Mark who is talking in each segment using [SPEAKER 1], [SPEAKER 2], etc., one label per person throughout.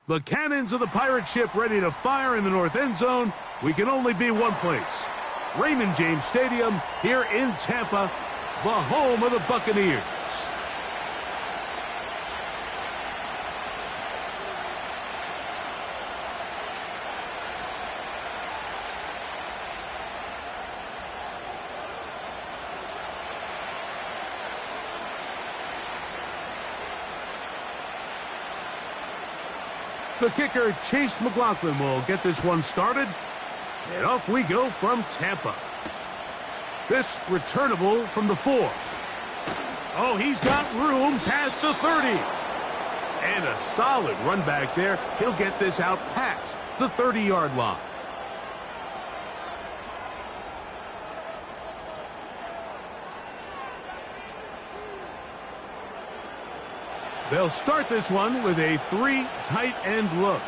[SPEAKER 1] The cannons of the pirate ship ready to fire in the north end zone. We can only be one place. Raymond James Stadium here in Tampa, the home of the Buccaneers. The kicker, Chase McLaughlin, will get this one started. And off we go from Tampa. This returnable from the 4. Oh, he's got room past the 30. And a solid run back there. He'll get this out past the 30-yard line. They'll start this one with a 3 tight end look.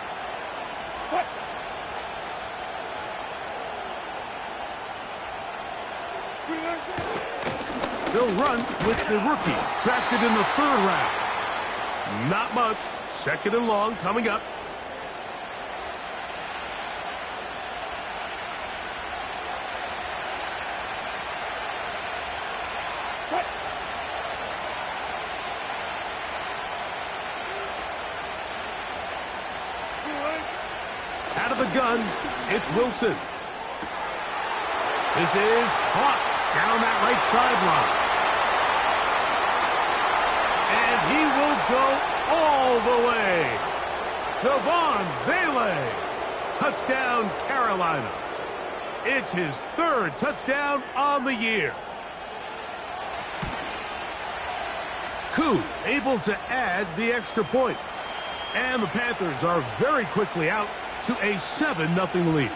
[SPEAKER 1] They'll run with the rookie, drafted in the 3rd round. Not much. 2nd and long coming up. Out of the gun, it's Wilson. This is caught down that right sideline. And he will go all the way. Devon Vele. Touchdown, Carolina. It's his 3rd touchdown on the year. Koo able to add the extra point. And the Panthers are very quickly out to a 7-0 lead.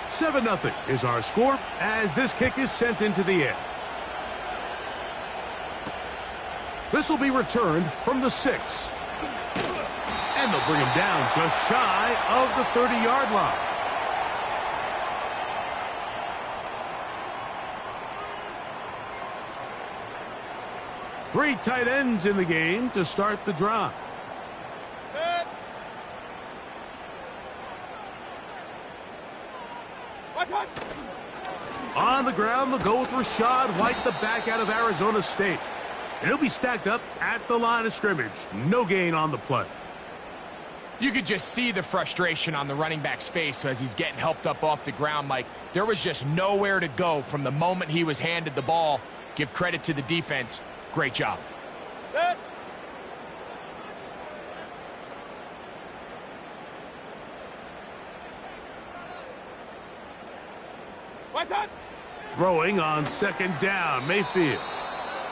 [SPEAKER 1] Seven 0 is our score as this kick is sent into the air. This will be returned from the 6. And they'll bring him down just shy of the 30-yard line. Three tight ends in the game to start the drive. On the ground, they'll go with Rashad White, the back out of Arizona State. And he'll be stacked up at the line of scrimmage. No gain on the play.
[SPEAKER 2] You could just see the frustration on the running back's face as he's getting helped up off the ground, Mike. There was just nowhere to go from the moment he was handed the ball. Give credit to the defense. Great job.
[SPEAKER 1] Throwing on 2nd down, Mayfield.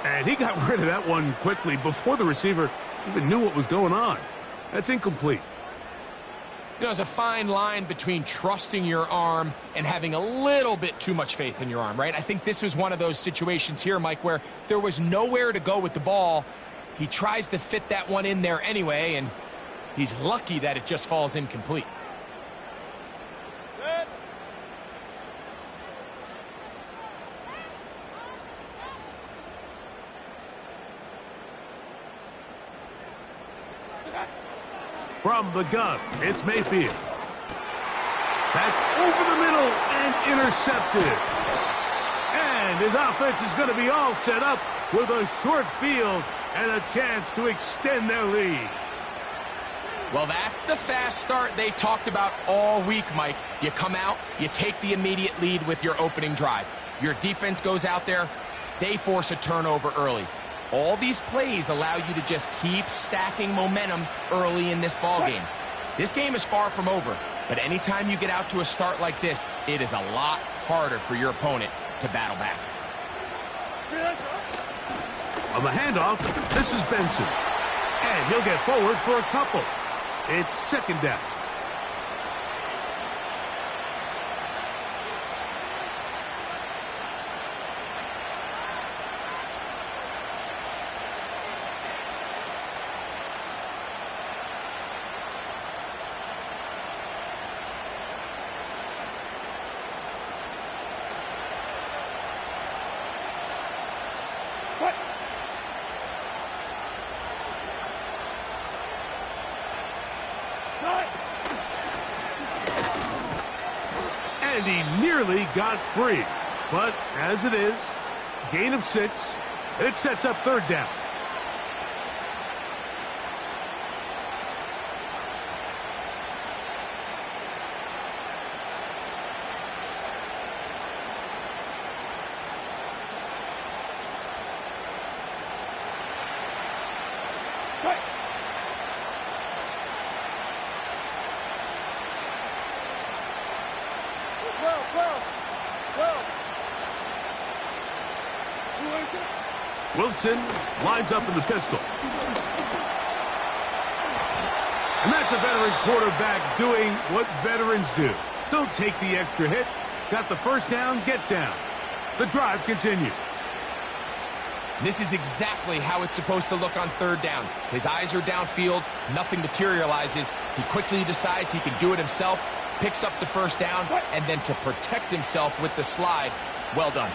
[SPEAKER 1] And he got rid of that one quickly before the receiver even knew what was going on. That's incomplete.
[SPEAKER 2] You know, there's a fine line between trusting your arm and having a little bit too much faith in your arm, right? I think this was one of those situations here, Mike, where there was nowhere to go with the ball. He tries to fit that one in there anyway, and he's lucky that it just falls incomplete.
[SPEAKER 1] From the gun, it's Mayfield. That's over the middle and intercepted. And his offense is going to be all set up with a short field and a chance to extend their lead.
[SPEAKER 2] Well, that's the fast start they talked about all week, Mike. You come out, you take the immediate lead with your opening drive. Your defense goes out there, they force a turnover early. All these plays allow you to just keep stacking momentum early in this ball game. This game is far from over, but anytime you get out to a start like this, it is a lot harder for your opponent to battle back.
[SPEAKER 1] On the handoff, this is Benson. And he'll get forward for a couple. It's 2nd down. And he nearly got free. But as it is, gain of 6. It sets up third down. Wilson lines up in the pistol. And that's a veteran quarterback doing what veterans do. Don't take the extra hit. Got the first down, get down. The drive continues.
[SPEAKER 2] This is exactly how it's supposed to look on third down. His eyes are downfield, nothing materializes. He quickly decides he can do it himself, picks up the first down, and then to protect himself with the slide, well done.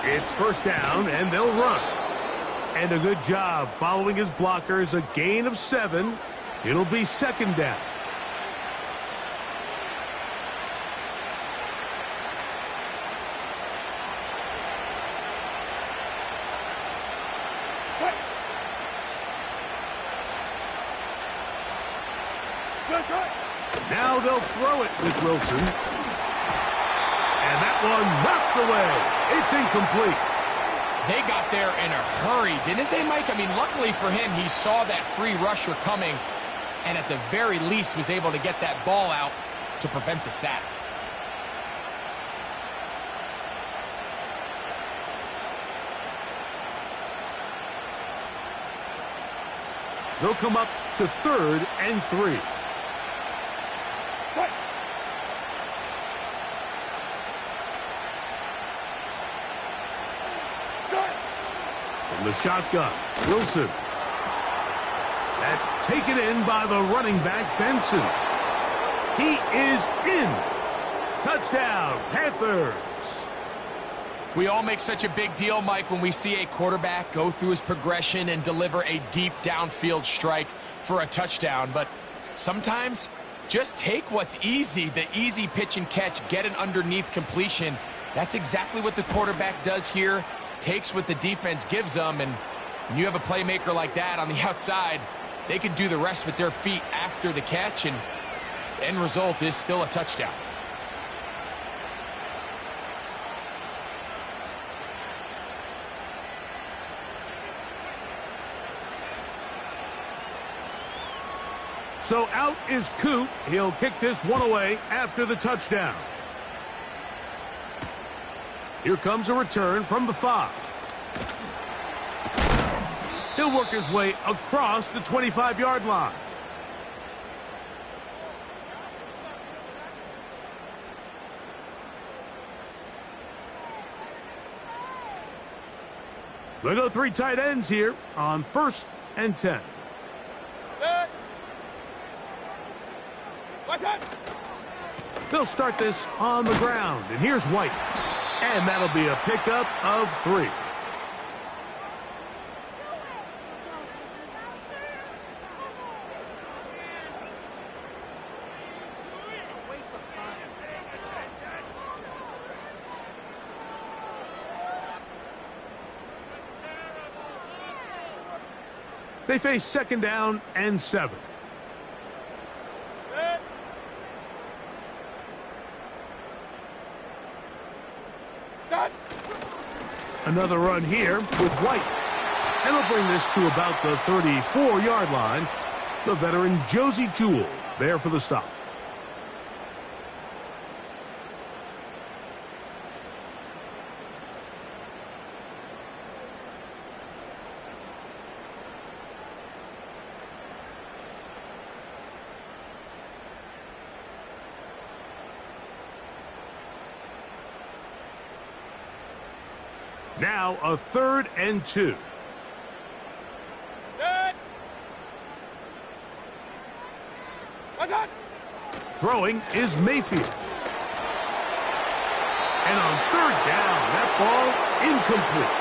[SPEAKER 1] It's first down, and they'll run. And a good job following his blockers, a gain of 7. It'll be second down. Now they'll throw it with Wilson. And that one knocked away. It's incomplete.
[SPEAKER 2] They got there in a hurry, didn't they, Mike? I mean, luckily for him, he saw that free rusher coming and at the very least was able to get that ball out to prevent the sack.
[SPEAKER 1] They'll come up to third and 3. The shotgun, Wilson. That's taken in by the running back, Benson. He is in. Touchdown, Panthers.
[SPEAKER 2] We all make such a big deal, Mike, when we see a quarterback go through his progression and deliver a deep downfield strike for a touchdown. But sometimes, just take what's easy, the easy pitch and catch, get an underneath completion. That's exactly what the quarterback does here. Takes what the defense gives them, and when you have a playmaker like that on the outside, they can do the rest with their feet after the catch, and the end result is still a touchdown.
[SPEAKER 1] So out is Coop. He'll kick this one away after the touchdown. Here comes a return from the 5. He'll work his way across the 25-yard line. They'll go 3 tight ends here on 1st and 10. They'll start this on the ground, and here's White. And that'll be a pickup of 3. They face second down and 7. Another run here with White. And they'll bring this to about the 34-yard line. The veteran Josie Jewell there for the stop. Now a 3rd and 2. Throwing is Mayfield. And on 3rd down, that ball incomplete.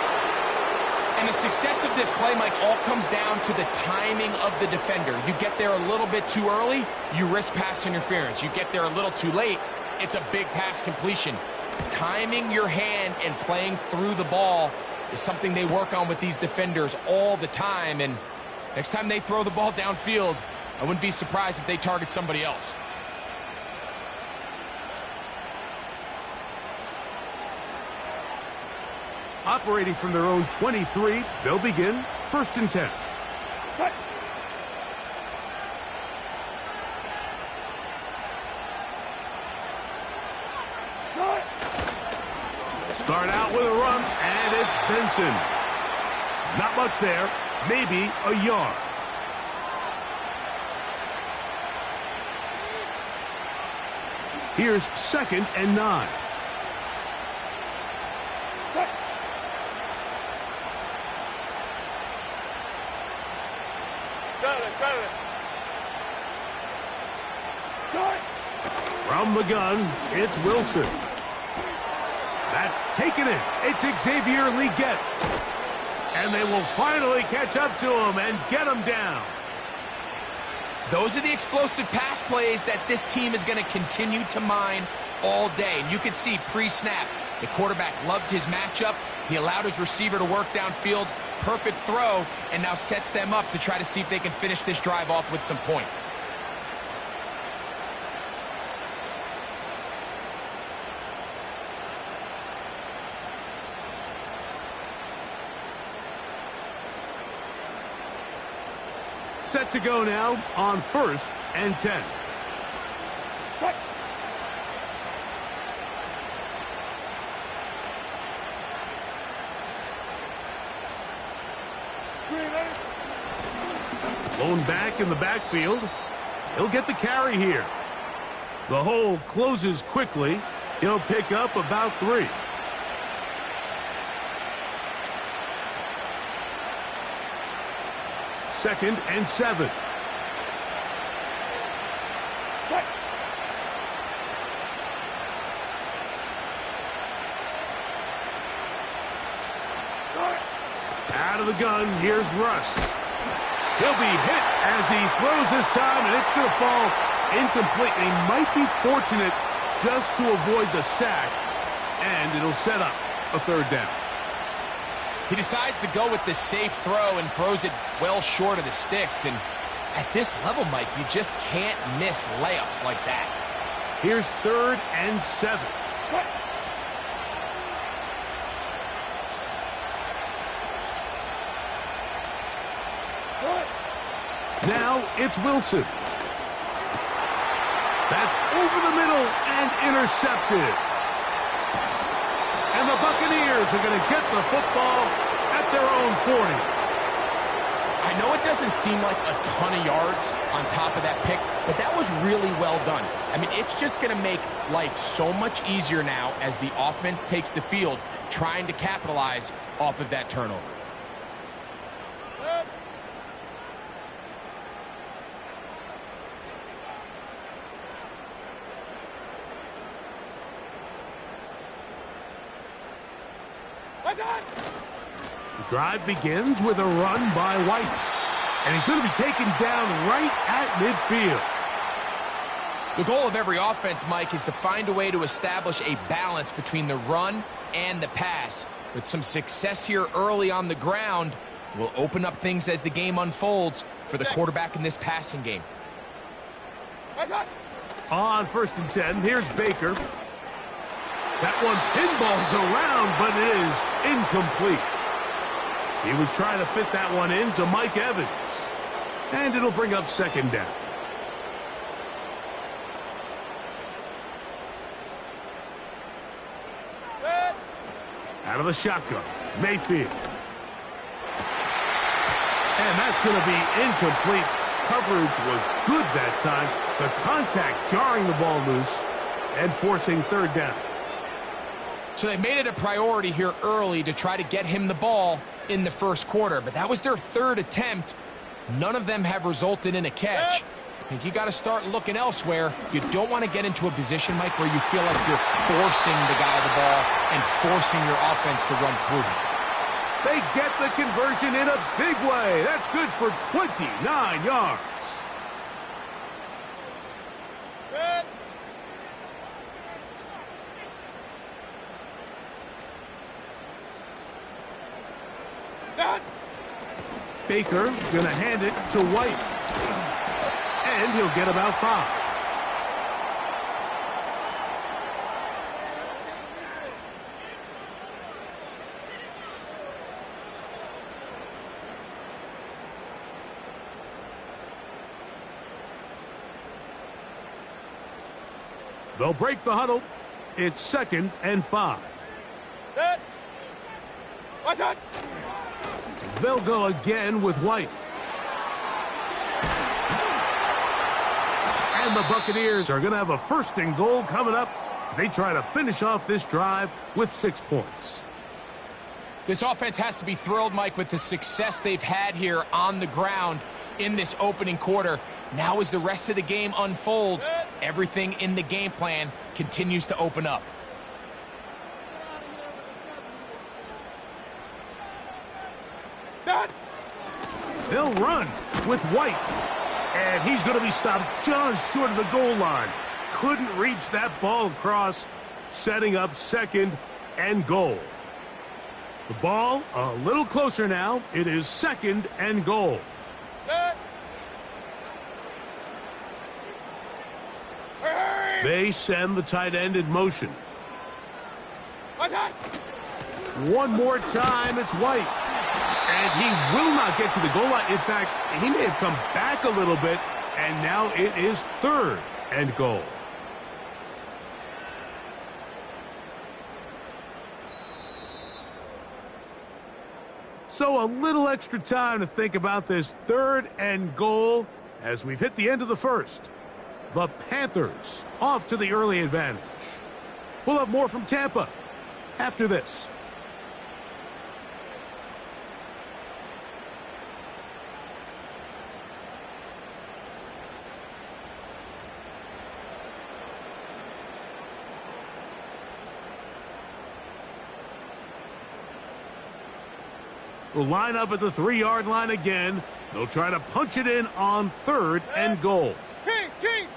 [SPEAKER 2] And the success of this play, Mike, all comes down to the timing of the defender. You get there a little bit too early, you risk pass interference. You get there a little too late, it's a big pass completion. Timing your hand and playing through the ball is something they work on with these defenders all the time. And next time they throw the ball downfield, I wouldn't be surprised if they target somebody else.
[SPEAKER 1] Operating from their own 23, they'll begin 1st and 10. Start out with a run, and it's Benson. Not much there, maybe a yard. Here's 2nd and 9. From the gun, it's Wilson. That's taken it. It's Xavier Leggett. And they will finally catch up to him and get him down.
[SPEAKER 2] Those are the explosive pass plays that this team is going to continue to mine all day. And you can see pre-snap, the quarterback loved his matchup. He allowed his receiver to work downfield. Perfect throw, and now sets them up to try to see if they can finish this drive off with some points.
[SPEAKER 1] Set to go now on 1st and 10. Blown back in the backfield. He'll get the carry here. The hole closes quickly. He'll pick up about 3. Second and 7. Out of the gun, here's Russ. He'll be hit as he throws this time, and it's going to fall incomplete. And he might be fortunate just to avoid the sack, and it'll set up a 3rd down.
[SPEAKER 2] He decides to go with the safe throw and throws it well short of the sticks. And at this level, Mike, you just can't miss layups like that.
[SPEAKER 1] Here's 3rd and 7. Now it's Wilson. That's over the middle and intercepted. And the Buccaneers are going to get the football at their own 40.
[SPEAKER 2] I know it doesn't seem like a ton of yards on top of that pick, but that was really well done. I mean, it's just going to make life so much easier now as the offense takes the field, trying to capitalize off of that turnover.
[SPEAKER 1] The drive begins with a run by White. And he's going to be taken down right at midfield.
[SPEAKER 2] The goal of every offense, Mike, is to find a way to establish a balance between the run and the pass. With some success here early on the ground, will open up things as the game unfolds for the quarterback in this passing game.
[SPEAKER 1] On 1st and 10, here's Baker. That one pinballs around, but it is incomplete. He was trying to fit that one into Mike Evans. And it'll bring up 2nd down. Out of the shotgun, Mayfield. And that's going to be incomplete. Coverage was good that time. The contact jarring the ball loose and forcing 3rd down.
[SPEAKER 2] So they made it a priority here early to try to get him the ball in the 1st quarter, but that was their 3rd attempt. None of them have resulted in a catch. I think you got to start looking elsewhere. You don't want to get into a position, Mike, where you feel like you're forcing the guy the ball and forcing your offense to run through him.
[SPEAKER 1] They get the conversion in a big way. That's good for 29 yards. Baker going to hand it to White. And he'll get about 5. They'll break the huddle. It's 2nd and 5.
[SPEAKER 3] What's that?
[SPEAKER 1] They'll go again with White. And the Buccaneers are going to have a 1st and goal coming up. They try to finish off this drive with 6 points.
[SPEAKER 2] This offense has to be thrilled, Mike, with the success they've had here on the ground in this opening quarter. Now as the rest of the game unfolds, everything in the game plan continues to open up.
[SPEAKER 1] They'll run with White. And he's going to be stopped just short of the goal line. Couldn't reach that ball across, setting up 2nd and goal. The ball a little closer now. It is 2nd and goal. They send the tight end in motion. One more time, it's White. And he will not get to the goal line. In fact, he may have come back a little bit, and now it is 3rd and goal. So a little extra time to think about this 3rd and goal as we've hit the end of the 1st. The Panthers off to the early advantage. We'll have more from Tampa after this. Will line up at the 3-yard line again. They'll try to punch it in on 3rd and goal.
[SPEAKER 3] Kings!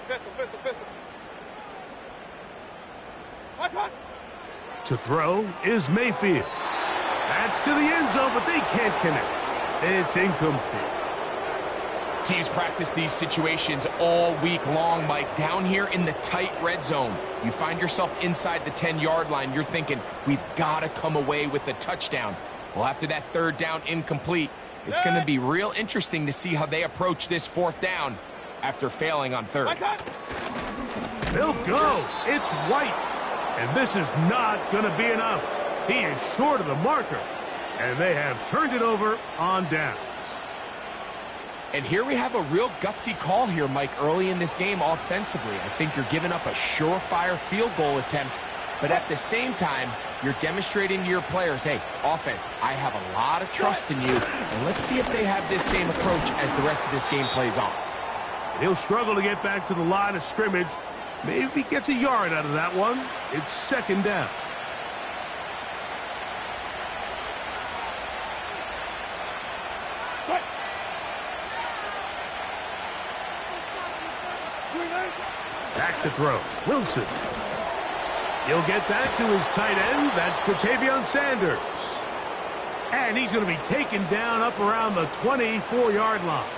[SPEAKER 3] Pistol. What's that?
[SPEAKER 1] To throw is Mayfield. That's to the end zone, but they can't connect. It's incomplete.
[SPEAKER 2] Teams practice these situations all week long, Mike. Down here in the tight red zone, you find yourself inside the 10-yard line. You're thinking, we've got to come away with a touchdown. Well, after that 3rd down incomplete, it's going to be real interesting to see how they approach this 4th down after failing on 3rd.
[SPEAKER 1] They'll go. It's White. And this is not going to be enough. He is short of the marker. And they have turned it over on downs.
[SPEAKER 2] And here we have a real gutsy call here, Mike, early in this game offensively. I think you're giving up a surefire field goal attempt, but at the same time, you're demonstrating to your players, hey, offense, I have a lot of trust in you, and let's see if they have this same approach as the rest of this game plays on.
[SPEAKER 1] He'll struggle to get back to the line of scrimmage. Maybe he gets a yard out of that one. It's 2nd down. Back to throw. Wilson. He'll get that to his tight end. That's Ja'Tavion Sanders. And he's going to be taken down up around the 24-yard line.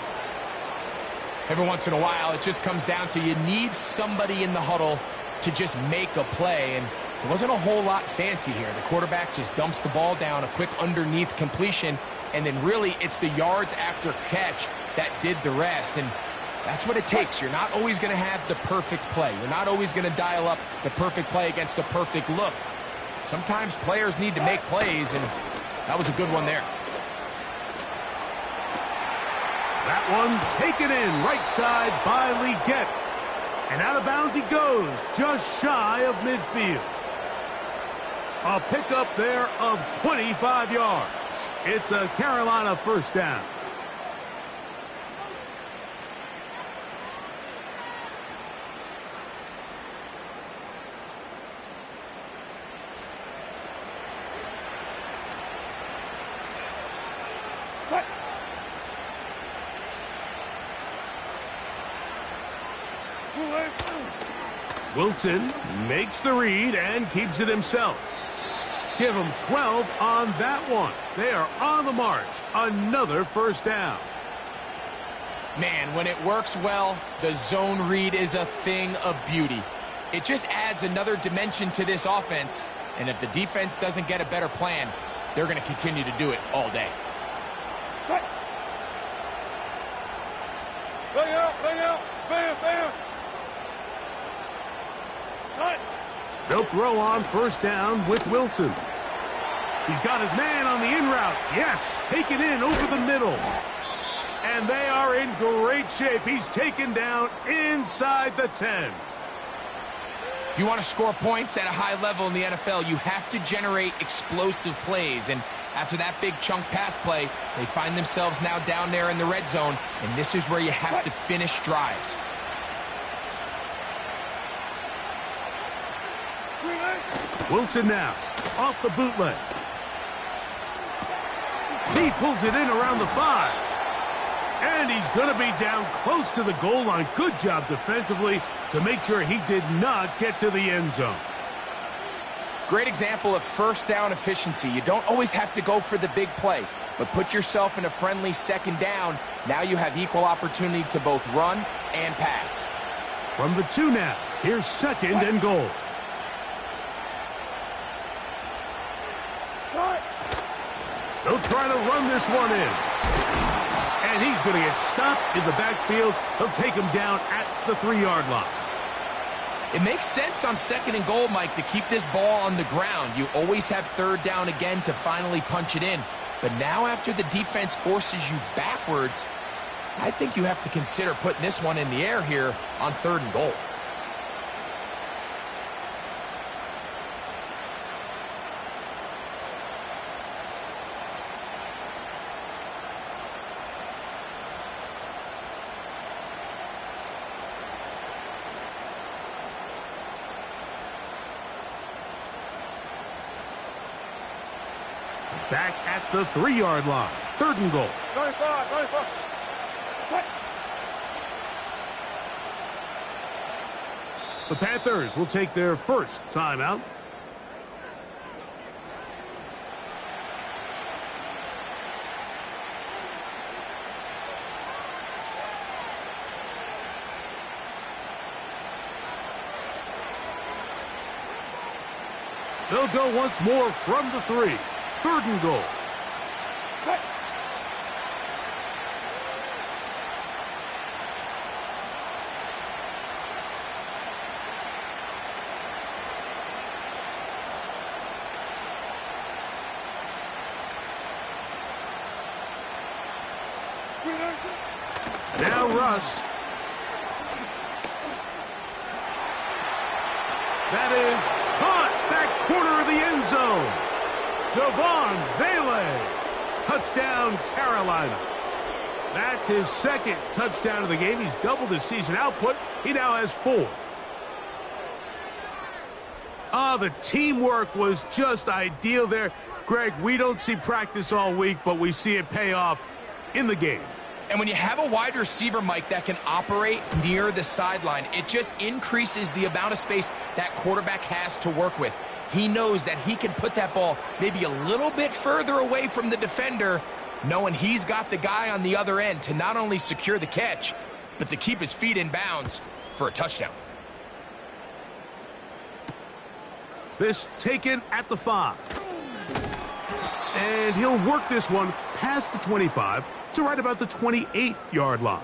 [SPEAKER 2] Every once in a while, it just comes down to you need somebody in the huddle to just make a play. And there wasn't a whole lot fancy here. The quarterback just dumps the ball down, a quick underneath completion, and then really it's the yards after catch that did the rest. And that's what it takes. You're not always going to have the perfect play. You're not always going to dial up the perfect play against the perfect look. Sometimes players need to make plays, and that was a good one there.
[SPEAKER 1] That one taken in right side by Leggett. And out of bounds he goes, just shy of midfield. A pickup there of 25 yards. It's a Carolina 1st down. Wilson makes the read and keeps it himself. Give him 12 on that one. They are on the march. Another first down.
[SPEAKER 2] Man, when it works well, the zone read is a thing of beauty. It just adds another dimension to this offense, and if the defense doesn't get a better plan, they're going to continue to do it all day.
[SPEAKER 3] Bang out, bam. Cut.
[SPEAKER 1] They'll throw on first down with Wilson. He's got his man on the in route. Yes, take it in over the middle. And they are in great shape. He's taken down inside the 10.
[SPEAKER 2] If you want to score points at a high level in the NFL, you have to generate explosive plays. And after that big chunk pass play, they find themselves now down there in the red zone. And this is where you have to finish drives.
[SPEAKER 1] Wilson now, off the bootleg. He pulls it in around the 5. And he's going to be down close to the goal line. Good job defensively to make sure he did not get to the end zone.
[SPEAKER 2] Great example of first down efficiency. You don't always have to go for the big play, but put yourself in a friendly second down. Now you have equal opportunity to both run and pass.
[SPEAKER 1] From the 2 now, here's second and goal. They'll try to run this one in. And he's going to get stopped in the backfield. He'll take him down at the 3-yard line.
[SPEAKER 2] It makes sense on second and goal, Mike, to keep this ball on the ground. You always have third down again to finally punch it in. But now after the defense forces you backwards, I think you have to consider putting this one in the air here on third and goal.
[SPEAKER 1] Back at the 3-yard line. Third and goal.
[SPEAKER 3] 95. Cut.
[SPEAKER 1] The Panthers will take their first timeout. They'll go once more from the 3. Third and goal.
[SPEAKER 3] Cut.
[SPEAKER 1] Now Russ. That is caught back corner of the end zone. Devon Vele. Touchdown, Carolina. That's his second touchdown of the game. He's doubled his season output. He now has 4. The teamwork was just ideal there. Greg, we don't see practice all week, but we see it pay off in the game.
[SPEAKER 2] And when you have a wide receiver, Mike, that can operate near the sideline, it just increases the amount of space that quarterback has to work with. He knows that he can put that ball maybe a little bit further away from the defender, knowing he's got the guy on the other end to not only secure the catch, but to keep his feet in bounds for a touchdown.
[SPEAKER 1] This taken at the 5. And he'll work this one past the 25 to right about the 28-yard line.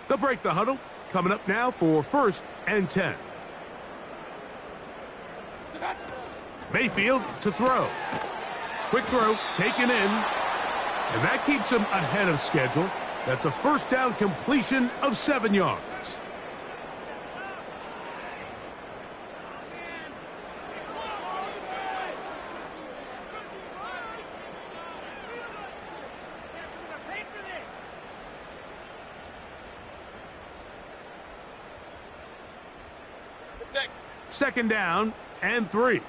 [SPEAKER 1] They'll break the huddle. Coming up now for first and 10. Mayfield to throw. Quick throw, taken in. And that keeps him ahead of schedule. That's a first down completion of 7 yards. 2nd down and 3.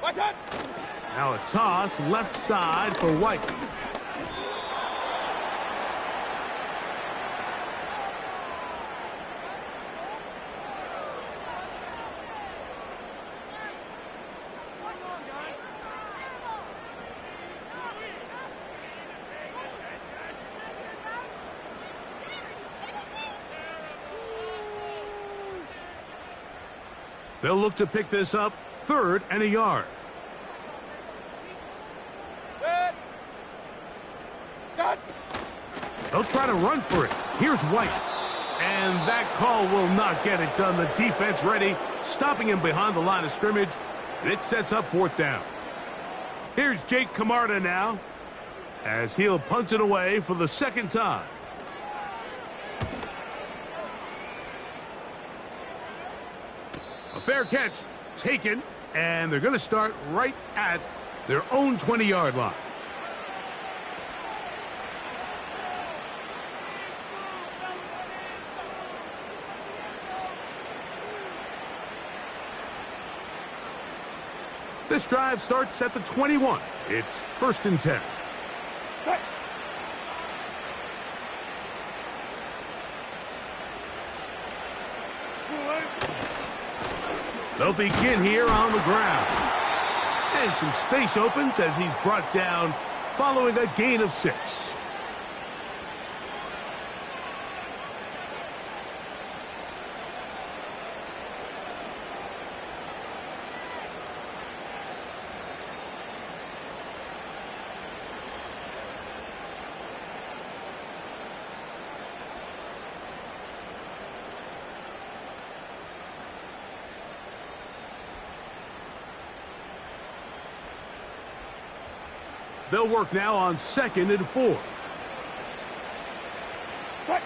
[SPEAKER 3] Watch out!
[SPEAKER 1] Now a toss left side for White. They'll look to pick this up 3rd and a yard.
[SPEAKER 3] Good. Good.
[SPEAKER 1] They'll try to run for it. Here's White. And that call will not get it done. The defense ready, stopping him behind the line of scrimmage, and it sets up 4th down. Here's Jake Camarda now, as he'll punt it away for the 2nd time. A fair catch taken, and they're going to start right at their own 20-yard line. This drive starts at the 21. It's 1st and 10.
[SPEAKER 3] Cut.
[SPEAKER 1] They'll begin here on the ground. And some space opens as he's brought down following a gain of 6. They'll work now on 2nd and 4.
[SPEAKER 3] Cut.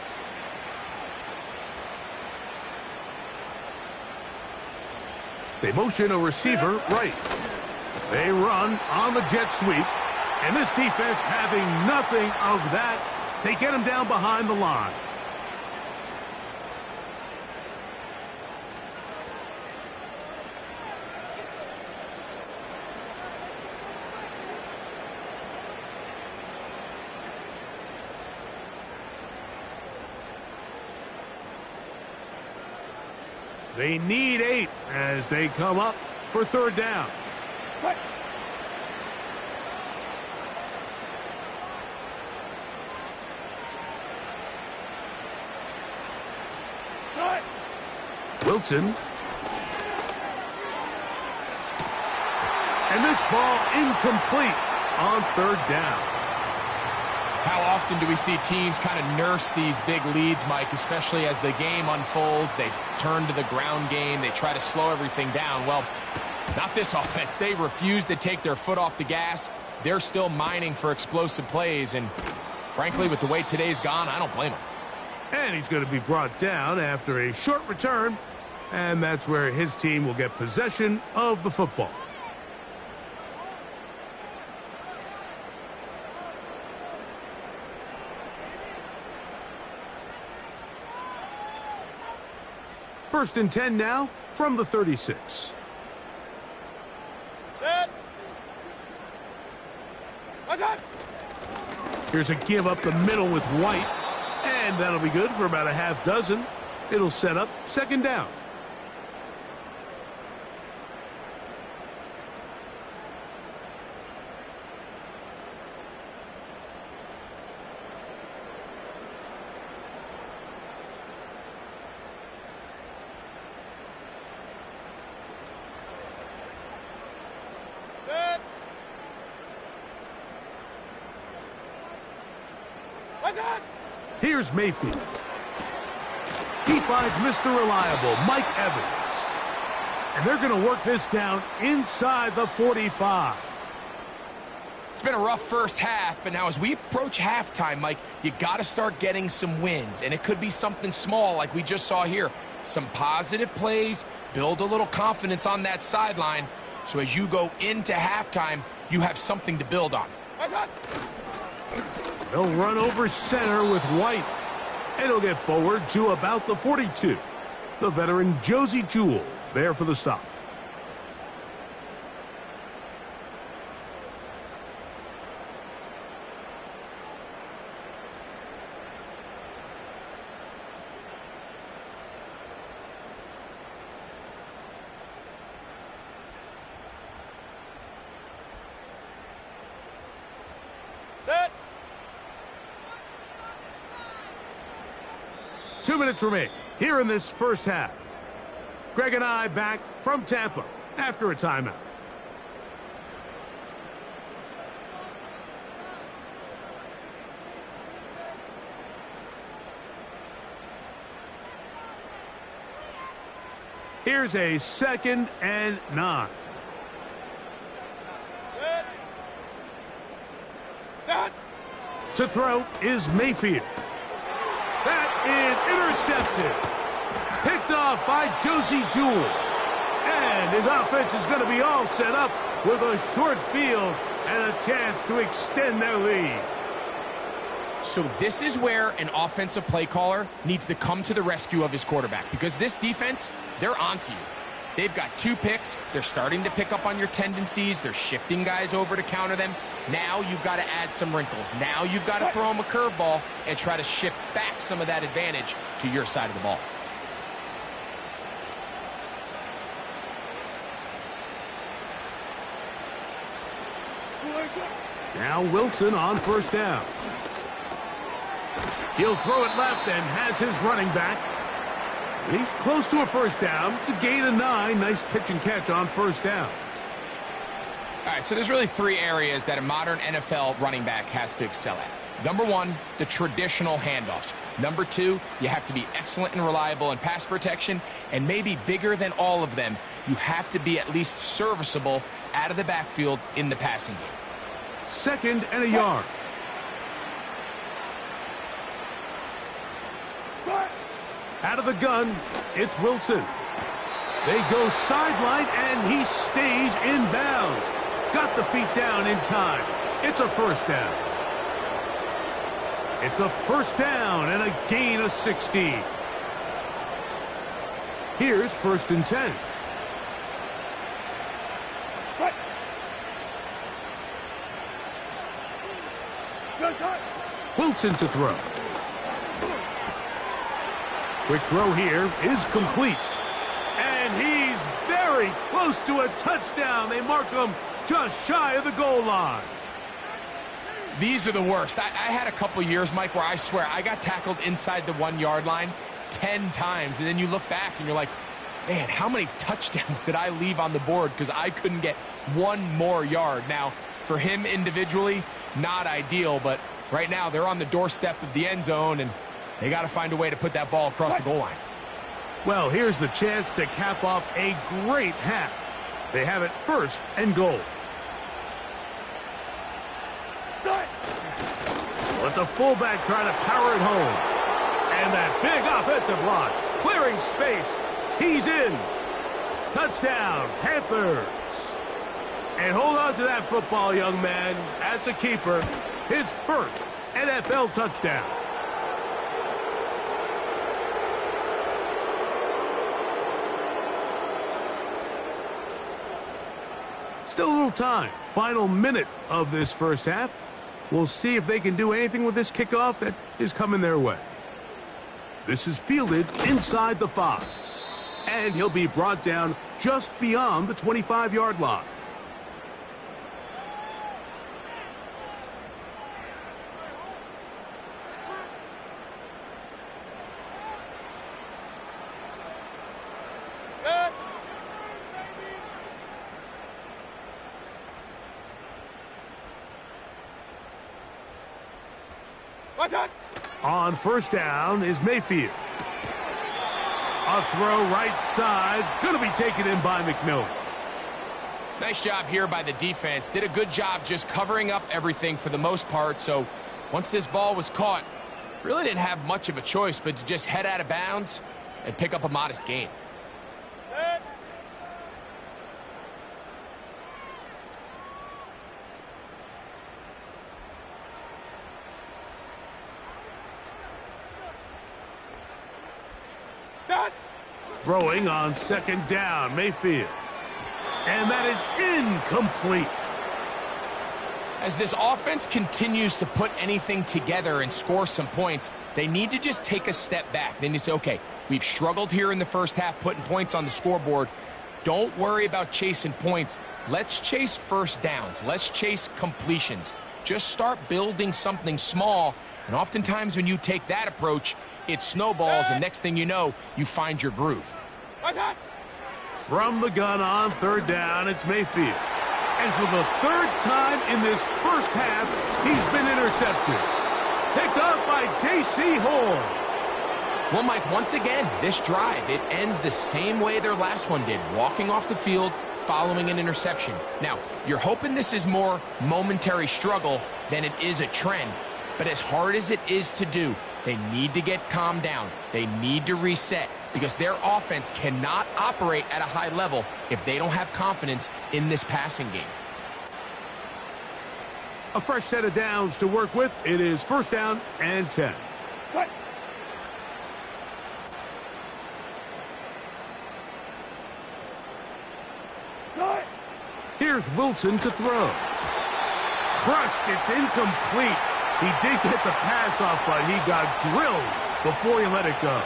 [SPEAKER 1] They motion a receiver right. They run on the jet sweep. And this defense having nothing of that. They get him down behind the line. They need 8 as they come up for 3rd down.
[SPEAKER 3] Cut. Cut.
[SPEAKER 1] Wilson. And this ball incomplete on 3rd down.
[SPEAKER 2] How often do we see teams kind of nurse these big leads, Mike, especially as the game unfolds? They turn to the ground game. They try to slow everything down. Well, not this offense. They refuse to take their foot off the gas. They're still mining for explosive plays. And frankly, with the way today's gone, I don't blame them.
[SPEAKER 1] And he's going to be brought down after a short return. And that's where his team will get possession of the football. First and 10 now from the 36.
[SPEAKER 3] Set. Watch out.
[SPEAKER 1] Here's a give up the middle with White. And that'll be good for about a half dozen. It'll set up 2nd down.
[SPEAKER 3] Set. Watch out.
[SPEAKER 1] Here's Mayfield. He finds Mr. Reliable, Mike Evans. And they're going to work this down inside the 45.
[SPEAKER 2] It's been a rough first half, but now as we approach halftime, Mike, you got to start getting some wins. And it could be something small like we just saw here. Some positive plays, build a little confidence on that sideline. So as you go into halftime, you have something to build on.
[SPEAKER 3] Watch out.
[SPEAKER 1] They'll run over center with White. And he'll get forward to about the 42. The veteran Josie Jewell there for the stop.
[SPEAKER 3] Set.
[SPEAKER 1] 2 minutes remain here in this first half. Greg and I back from Tampa after a timeout. Here's a 2nd and 9.
[SPEAKER 3] Set. Done.
[SPEAKER 1] To throw is Mayfield. That is intercepted. Picked off by Josie Jewell. And his offense is going to be all set up with a short field and a chance to extend their lead.
[SPEAKER 2] So this is where an offensive play caller needs to come to the rescue of his quarterback, because this defense, they're onto you. They've got 2 picks. They're starting to pick up on your tendencies. They're shifting guys over to counter them. Now you've got to add some wrinkles. Now you've got to throw them a curveball and try to shift back some of that advantage to your side of the ball.
[SPEAKER 1] Now Wilson on first down. He'll throw it left and has his running back. He's close to a first down to gain a 9. Nice pitch and catch on first down.
[SPEAKER 2] All right, so there's really 3 areas that a modern NFL running back has to excel at. Number 1, the traditional handoffs. Number 2, you have to be excellent and reliable in pass protection. And maybe bigger than all of them, you have to be at least serviceable out of the backfield in the passing game.
[SPEAKER 1] 2nd and a yard. Out of the gun, it's Wilson. They go sideline, and he stays in bounds. Got the feet down in time. It's a first down. It's a first down and a gain of 16. Here's 1st and 10.
[SPEAKER 3] Cut. Good cut.
[SPEAKER 1] Wilson to throw. Quick throw here is complete. And he's very close to a touchdown. They mark him just shy of the goal line.
[SPEAKER 2] These are the worst. I had a couple years, Mike, where I swear I got tackled inside the 1-yard line 10 times. And then you look back and you're like, man, how many touchdowns did I leave on the board because I couldn't get 1 more yard? Now, for him individually, not ideal, but right now they're on the doorstep of the end zone, and they got to find a way to put that ball across the goal line.
[SPEAKER 1] Well, here's the chance to cap off a great half. They have it 1st and goal.
[SPEAKER 3] Set.
[SPEAKER 1] Let the fullback try to power it home. And that big offensive line clearing space. He's in. Touchdown, Panthers. And hold on to that football, young man. That's a keeper. His 1st NFL touchdown. Still a little time. Final minute of this first half. We'll see if they can do anything with this kickoff that is coming their way. This is fielded inside the 5. And he'll be brought down just beyond the 25-yard line.
[SPEAKER 3] Set. What's that?
[SPEAKER 1] On first down is Mayfield. A throw right side. Going to be taken in by McMillan.
[SPEAKER 2] Nice job here by the defense. Did a good job just covering up everything for the most part. So once this ball was caught, really didn't have much of a choice but to just head out of bounds and pick up a modest gain.
[SPEAKER 3] Set. Done.
[SPEAKER 1] Throwing on second down, Mayfield. And that is incomplete.
[SPEAKER 2] As this offense continues to put anything together and score some points, they need to just take a step back. Then you say, okay, we've struggled here in the first half putting points on the scoreboard. Don't worry about chasing points. Let's chase first downs. Let's chase completions. Just start building something small. And oftentimes when you take that approach, it snowballs, and next thing you know, you find your groove.
[SPEAKER 3] What's that?
[SPEAKER 1] From the gun on third down, it's Mayfield. And for the third time in this first half, he's been intercepted. Picked off by J.C. Horn.
[SPEAKER 2] Well, Mike, once again, this drive, it ends the same way their last one did, walking off the field, following an interception. Now, you're hoping this is more momentary struggle than it is a trend, but as hard as it is to do, they need to get calmed down. They need to reset because their offense cannot operate at a high level if they don't have confidence in this passing game.
[SPEAKER 1] A fresh set of downs to work with. It is first down and 10.
[SPEAKER 3] Cut. Cut.
[SPEAKER 1] Here's Wilson to throw. Crushed. It's incomplete. He did get the pass off, but he got drilled before he let it go.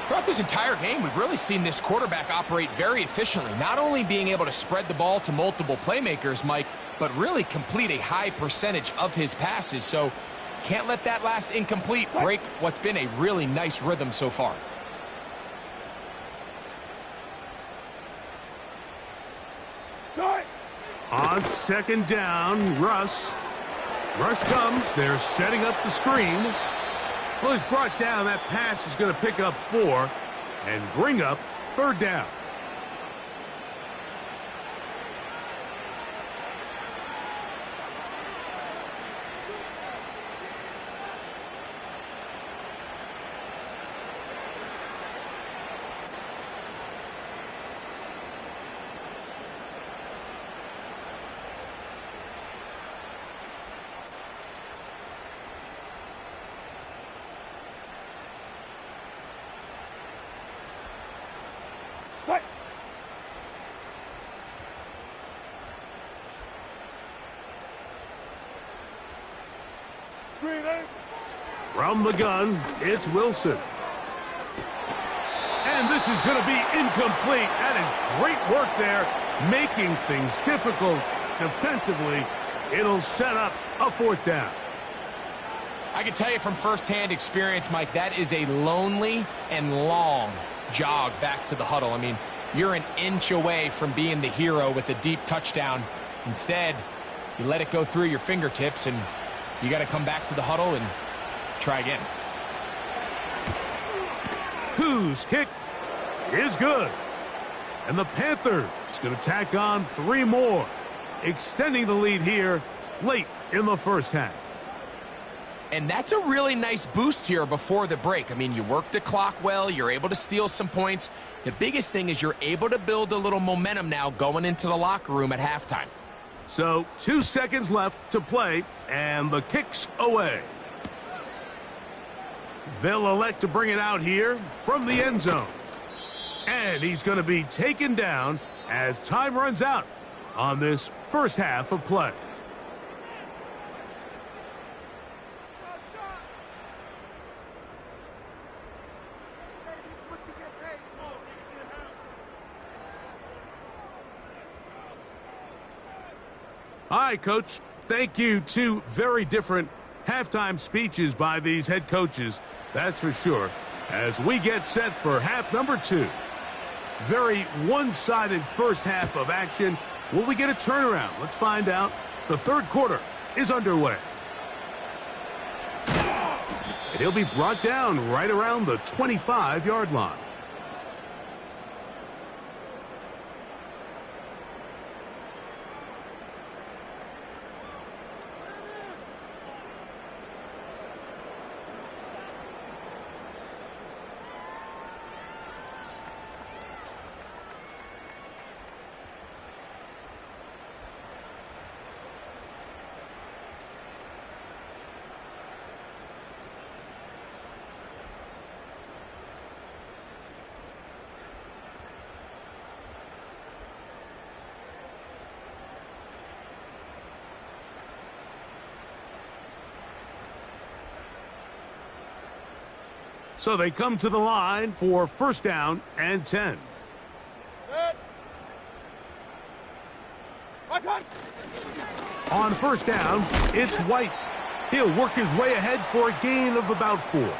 [SPEAKER 2] Throughout this entire game, we've really seen this quarterback operate very efficiently, not only being able to spread the ball to multiple playmakers, Mike, but really complete a high percentage of his passes. So can't let that last incomplete break what's been a really nice rhythm so far.
[SPEAKER 3] Cut.
[SPEAKER 1] On second down, Rush comes. They're setting up the screen. Well, he's brought down. That pass is going to pick up 4 and bring up third down.
[SPEAKER 3] Cut. Green eight.
[SPEAKER 1] From the gun, it's Wilson. And this is going to be incomplete. That is great work there, making things difficult defensively. It'll set up a fourth down.
[SPEAKER 2] I can tell you from firsthand experience, Mike, that is a lonely and long jog back to the huddle. I mean, you're an inch away from being the hero with a deep touchdown. Instead, you let it go through your fingertips, and you got to come back to the huddle and try again.
[SPEAKER 1] Whose kick is good. And the Panthers going to tack on 3 more, extending the lead here late in the first half.
[SPEAKER 2] And that's a really nice boost here before the break. I mean, you work the clock well. You're able to steal some points. The biggest thing is you're able to build a little momentum now going into the locker room at halftime.
[SPEAKER 1] So 2 seconds left to play, and the kick's away. They'll elect to bring it out here from the end zone. And he's going to be taken down as time runs out on this first half of play. All right, Coach. Thank you. 2 very different halftime speeches by these head coaches, that's for sure, as we get set for half number 2. Very one-sided first half of action. Will we get a turnaround? Let's find out. The third quarter is underway. And he'll be brought down right around the 25-yard line. So they come to the line for first down and 10.
[SPEAKER 3] Good. Right on.
[SPEAKER 1] On first down, it's White. He'll work his way ahead for a gain of about 4.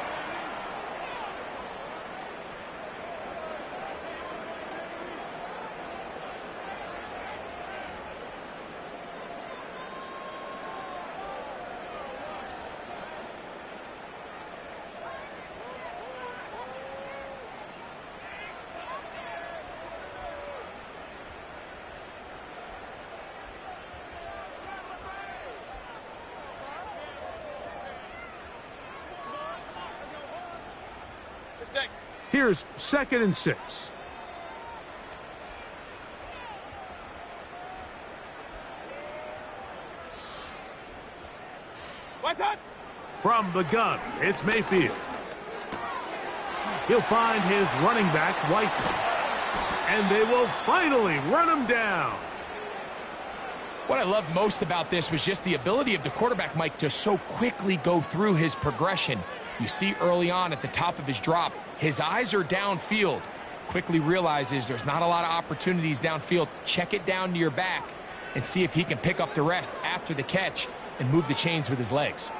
[SPEAKER 1] Here's 2nd and 6.
[SPEAKER 3] Right on.
[SPEAKER 1] From the gun, it's Mayfield. He'll find his running back, White. And they will finally run him down.
[SPEAKER 2] What I loved most about this was just the ability of the quarterback, Mike, to so quickly go through his progression. You see early on at the top of his drop, his eyes are downfield. Quickly realizes there's not a lot of opportunities downfield. Check it down to your back and see if he can pick up the rest after the catch and move the chains with his legs.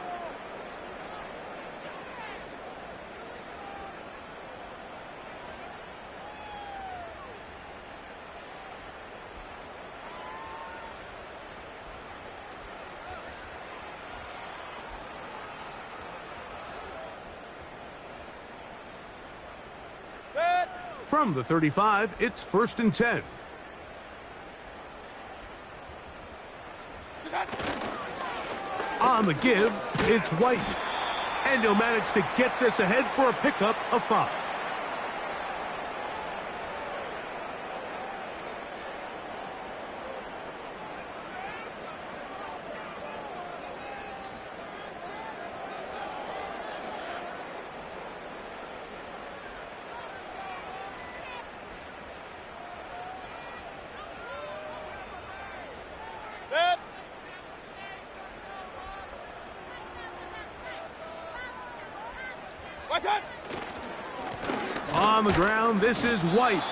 [SPEAKER 1] From the 35, it's 1st and 10. On the give, it's White. And he'll manage to get this ahead for a pickup of 5. On the ground, this is White.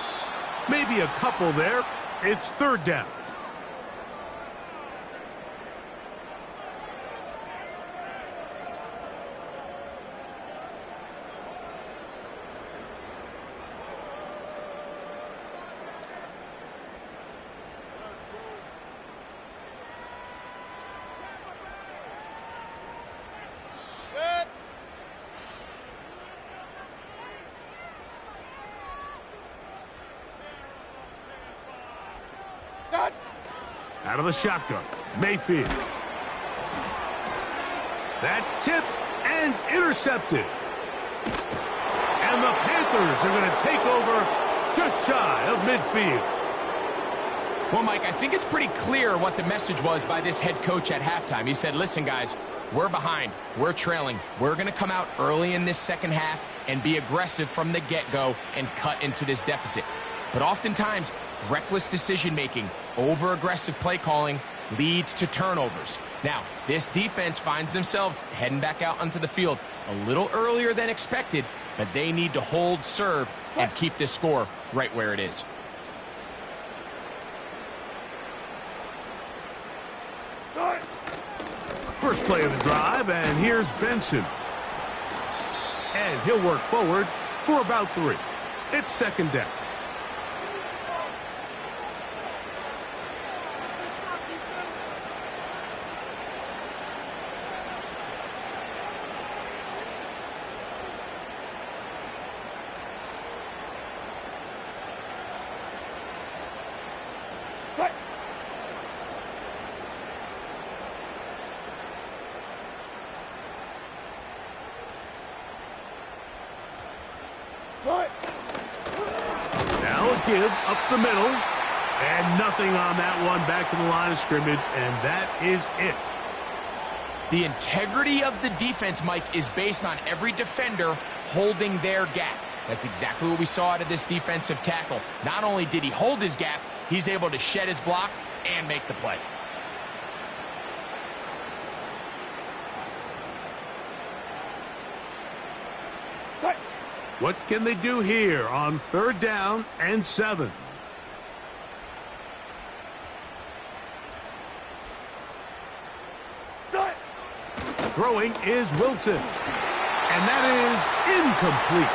[SPEAKER 1] Maybe a couple there. It's 3rd down. Out of the shotgun, Mayfield. That's tipped and intercepted. And the Panthers are going to take over just shy of midfield.
[SPEAKER 2] Well, Mike, I think it's pretty clear what the message was by this head coach at halftime. He said, listen, guys, we're behind. We're trailing. We're going to come out early in this second half and be aggressive from the get-go and cut into this deficit. But oftentimes, reckless decision-making, over-aggressive play calling leads to turnovers. Now, this defense finds themselves heading back out onto the field a little earlier than expected, but they need to hold serve and keep this score right where it is.
[SPEAKER 1] First play of the drive, and here's Benson. And he'll work forward for about 3. It's 2nd down. Now a give up the middle. And nothing on that one, back to the line of scrimmage, and that is it.
[SPEAKER 2] The integrity of the defense, Mike, is based on every defender holding their gap. That's exactly what we saw out of this defensive tackle. Not only did he hold his gap, he's able to shed his block and make the play.
[SPEAKER 1] What can they do here on 3rd down and 7? Throwing is Wilson. And that is incomplete.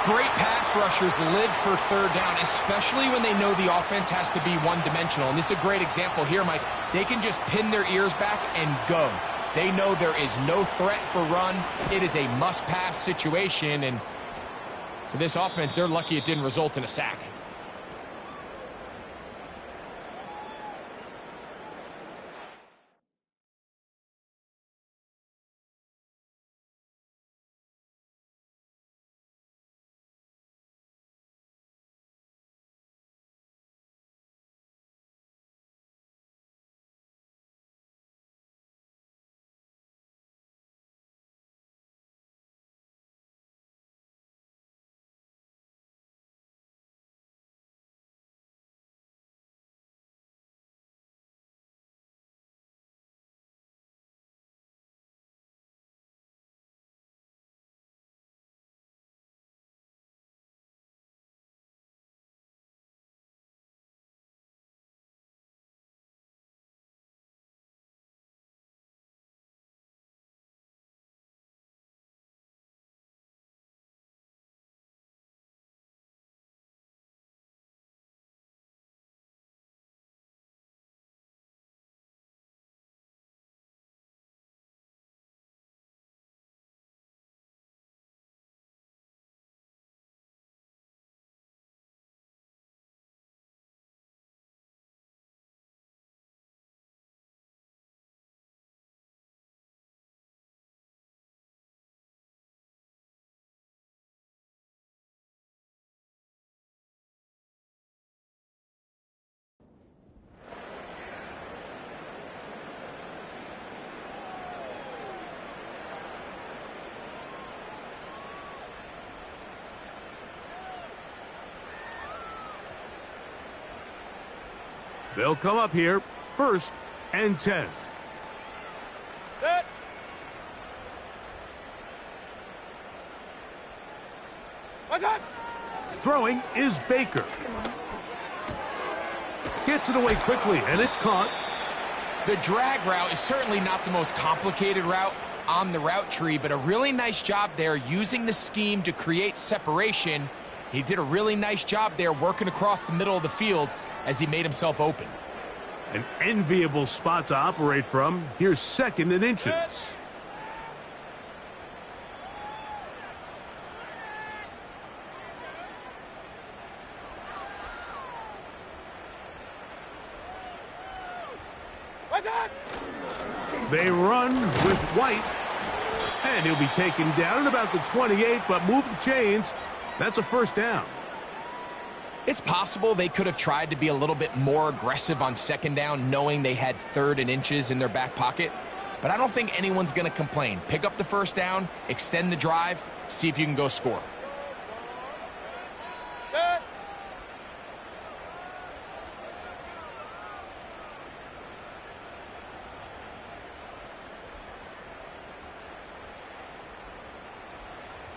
[SPEAKER 2] Great pass rushers live for 3rd down, especially when they know the offense has to be one-dimensional. And this is a great example here, Mike. They can just pin their ears back and go. They know there is no threat for run. It is a must-pass situation, and for this offense, they're lucky it didn't result in a sack.
[SPEAKER 1] They'll come up here, 1st and 10.
[SPEAKER 3] Set. Attack.
[SPEAKER 1] Throwing is Baker. Gets it away quickly, and it's caught.
[SPEAKER 2] The drag route is certainly not the most complicated route on the route tree, but a really nice job there using the scheme to create separation. He did a really nice job there working across the middle of the field as he made himself open.
[SPEAKER 1] An enviable spot to operate from. Here's 2nd and inches.
[SPEAKER 3] Attack.
[SPEAKER 1] They run with White. And he'll be taken down at about the 28, but move the chains. That's a 1st down.
[SPEAKER 2] It's possible they could have tried to be a little bit more aggressive on 2nd down, knowing they had 3rd and inches in their back pocket. But I don't think anyone's going to complain. Pick up the 1st down, extend the drive, see if you can go score.
[SPEAKER 3] Set.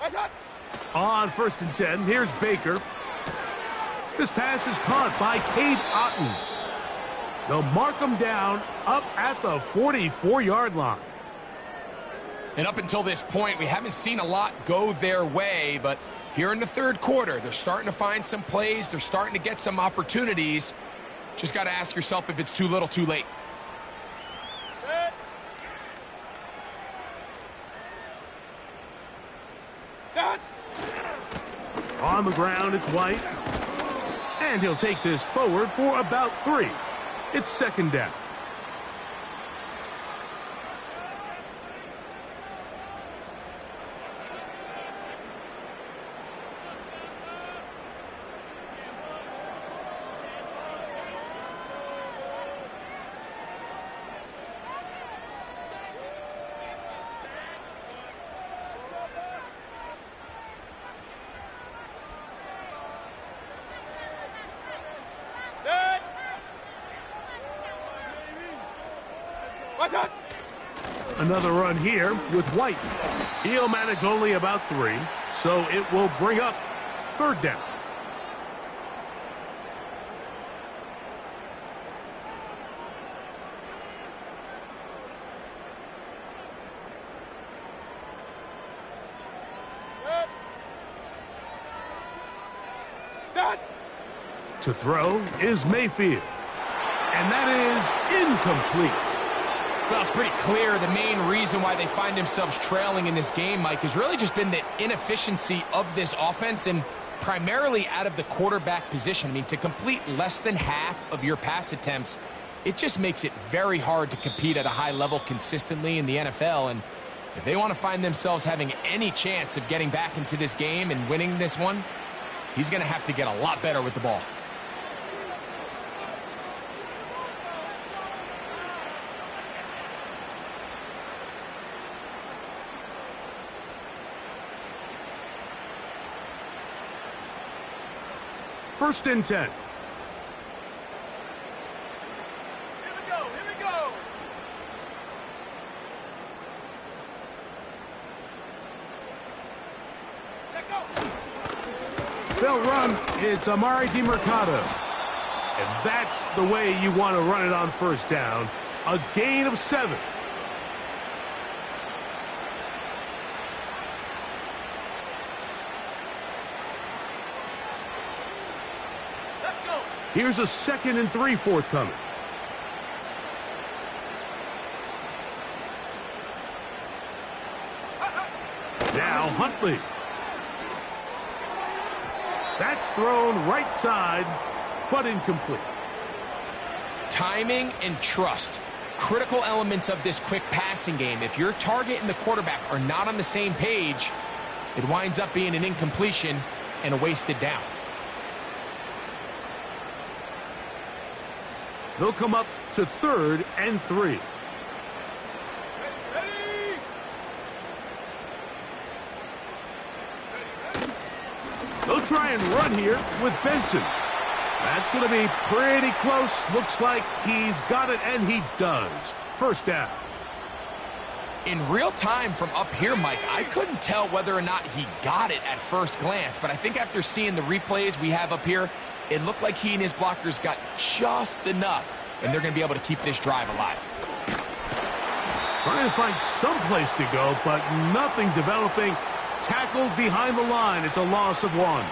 [SPEAKER 3] Attack.
[SPEAKER 1] On 1st and 10, here's Baker. This pass is caught by Cade Otton. They'll mark him down up at the 44-yard line.
[SPEAKER 2] And up until this point, we haven't seen a lot go their way, but here in the 3rd quarter, they're starting to find some plays. They're starting to get some opportunities. Just got to ask yourself if it's too little, too late.
[SPEAKER 3] Set. Done.
[SPEAKER 1] On the ground, it's White. And he'll take this forward for about 3. It's 2nd down. Another run here with White. He'll manage only about 3. so it will bring up third down.
[SPEAKER 3] Done.
[SPEAKER 1] To throw is Mayfield. And that is incomplete.
[SPEAKER 2] Well, it's pretty clear the main reason why they find themselves trailing in this game, Mike, has really just been the inefficiency of this offense and primarily out of the quarterback position. I mean, to complete less than half of your pass attempts, it just makes it very hard to compete at a high level consistently in the NFL. And if they want to find themselves having any chance of getting back into this game and winning this one, he's going to have to get a lot better with the ball.
[SPEAKER 1] First and 10.
[SPEAKER 3] Here we go. Here we go. Check go.
[SPEAKER 1] They'll run. It's Amari DiMercato. And that's the way you want to run it on first down. A gain of 7. Here's a 2nd and 3 forthcoming. Now Huntley. That's thrown right side, but incomplete.
[SPEAKER 2] Timing and trust, critical elements of this quick passing game. If your target and the quarterback are not on the same page, it winds up being an incompletion and a wasted down.
[SPEAKER 1] They'll come up to 3rd and 3.
[SPEAKER 3] Ready.
[SPEAKER 1] They'll try and run here with Benson. That's going to be pretty close. Looks like he's got it, and he does. First down.
[SPEAKER 2] In real time from up here, Mike, I couldn't tell whether or not he got it at first glance, but I think after seeing the replays we have up here, it looked like he and his blockers got just enough, and they're going to be able to keep this drive alive.
[SPEAKER 1] Trying to find some place to go, but nothing developing. Tackled behind the line. It's a loss of 1.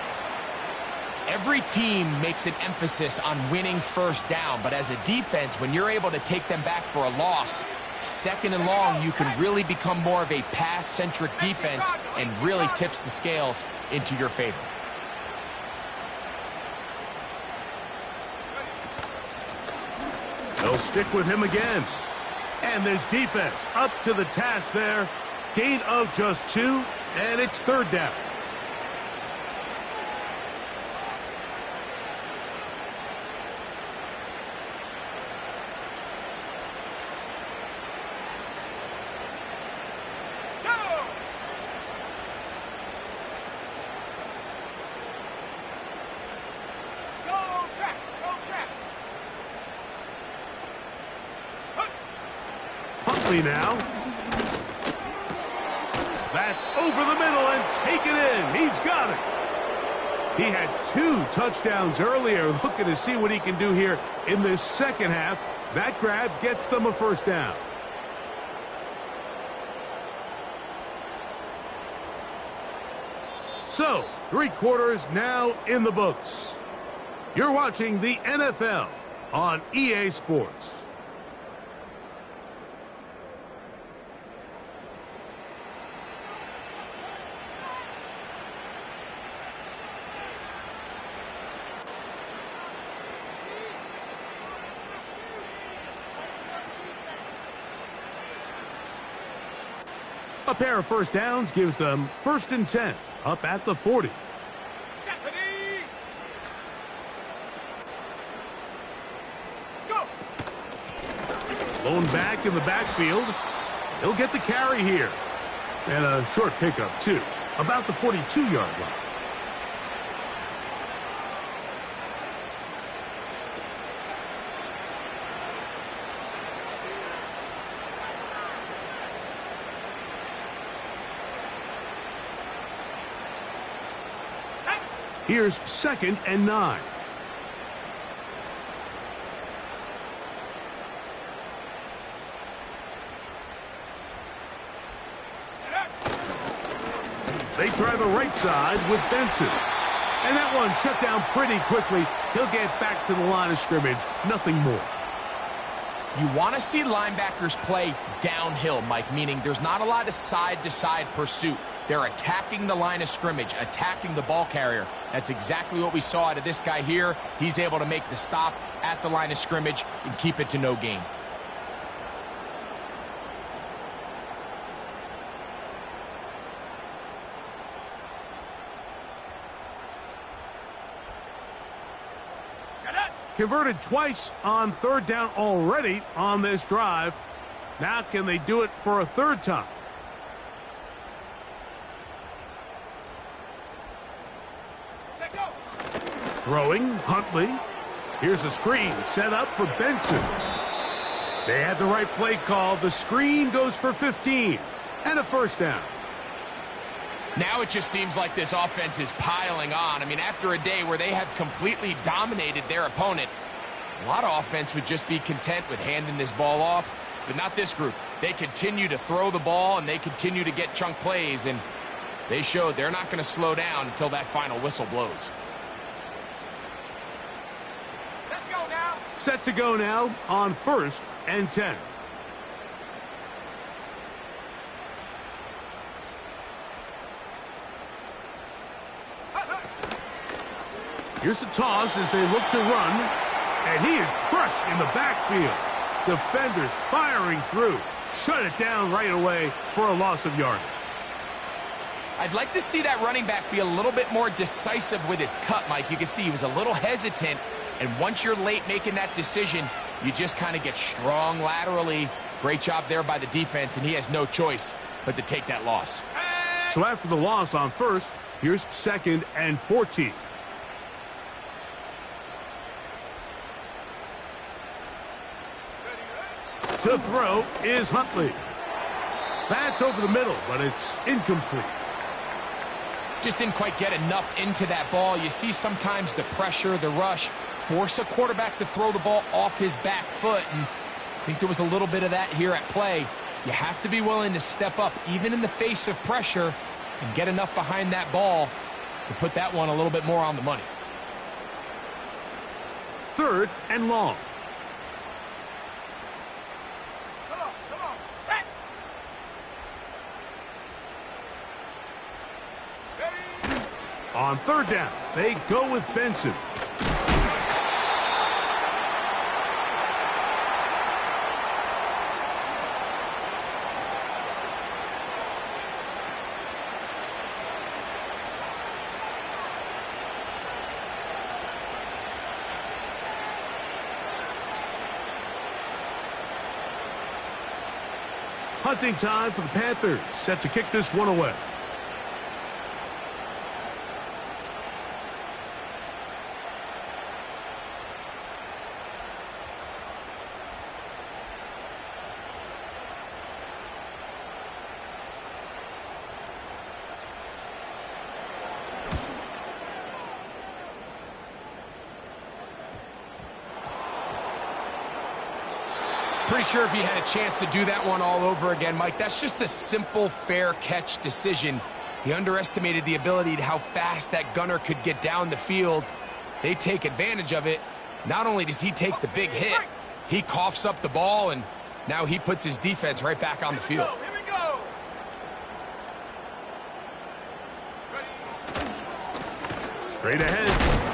[SPEAKER 2] Every team makes an emphasis on winning first down, but as a defense, when you're able to take them back for a loss, 2nd and long, you can really become more of a pass-centric defense and really tips the scales into your favor.
[SPEAKER 1] They'll stick with him again. And this defense up to the task there. Gain of just 2, and it's 3rd down.
[SPEAKER 3] Go. Go track. Go track.
[SPEAKER 1] Huntley now. That's over the middle and taken in. He's got it. He had 2 touchdowns earlier. Looking to see what he can do here in this second half. That grab gets them a first down. So, 3 quarters now in the books. You're watching the NFL on EA Sports. A pair of first downs gives them 1st and 10, up at the 40.
[SPEAKER 3] Stephanie. Go.
[SPEAKER 1] Blown back in the backfield. He'll get the carry here. And a short pickup, too, about the 42-yard line. Here's 2nd and 9. They try the right side with Benson. And that one shut down pretty quickly. He'll get back to the line of scrimmage. Nothing more.
[SPEAKER 2] You want to see linebackers play downhill, Mike, meaning there's not a lot of side-to-side pursuit. They're attacking the line of scrimmage, attacking the ball carrier. That's exactly what we saw out of this guy here. He's able to make the stop at the line of scrimmage and keep it to no gain.
[SPEAKER 1] Converted twice on 3rd down already on this drive. Now can they do it for a 3rd time? Throwing, Huntley. Here's a screen set up for Benson. They had the right play call. The screen goes for 15 and a 1st down.
[SPEAKER 2] Now it just seems like this offense is piling on. I mean, after a day where they have completely dominated their opponent, a lot of offense would just be content with handing this ball off, but not this group. They continue to throw the ball, and they continue to get chunk plays, and they showed they're not going to slow down until that final whistle blows.
[SPEAKER 3] Let's go now.
[SPEAKER 1] Set to go now on 1st and 10. Here's a toss as they look to run, and he is crushed in the backfield. Defenders firing through. Shut it down right away for a loss of yardage.
[SPEAKER 2] I'd like to see that running back be a little bit more decisive with his cut, Mike. You can see he was a little hesitant, and once you're late making that decision, you just kind of get strong laterally. Great job there by the defense, and he has no choice but to take that loss.
[SPEAKER 1] So after the loss on 1st, here's 2nd and 14. To throw is Huntley. That's over the middle, but it's incomplete.
[SPEAKER 2] Just didn't quite get enough into that ball. You see sometimes the pressure, the rush, force a quarterback to throw the ball off his back foot, and I think there was a little bit of that here at play. You have to be willing to step up, even in the face of pressure, and get enough behind that ball to put that one a little bit more on the money.
[SPEAKER 1] 3rd and long.
[SPEAKER 3] Come on, set. Ready.
[SPEAKER 1] On 3rd down, they go with Benson. Hunting time for the Panthers, set to kick this one away.
[SPEAKER 2] Pretty sure if he had a chance to do that one all over again, Mike, that's just a simple, fair catch decision. He underestimated the ability to how fast that gunner could get down the field. They take advantage of it. Not only does he take the big hit, he coughs up the ball, and now he puts his defense right back on the field.
[SPEAKER 3] Here we go.
[SPEAKER 1] Straight ahead,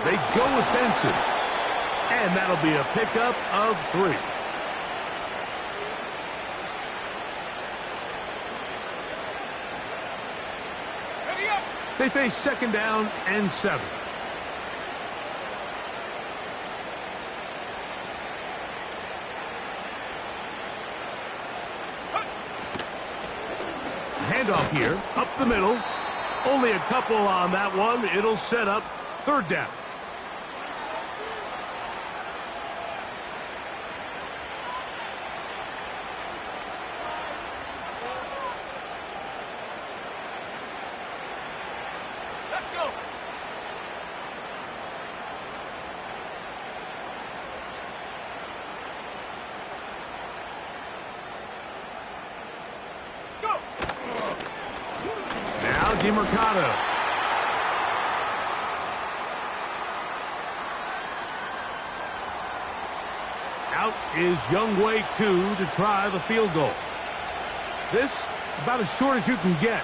[SPEAKER 1] they go with Benson. And that'll be a pickup of 3. They face 2nd down and 7. Handoff here, up the middle. Only a couple on that one. It'll set up 3rd down. DeMercado. Out is Younghoe Koo to try the field goal. This about as short as you can get.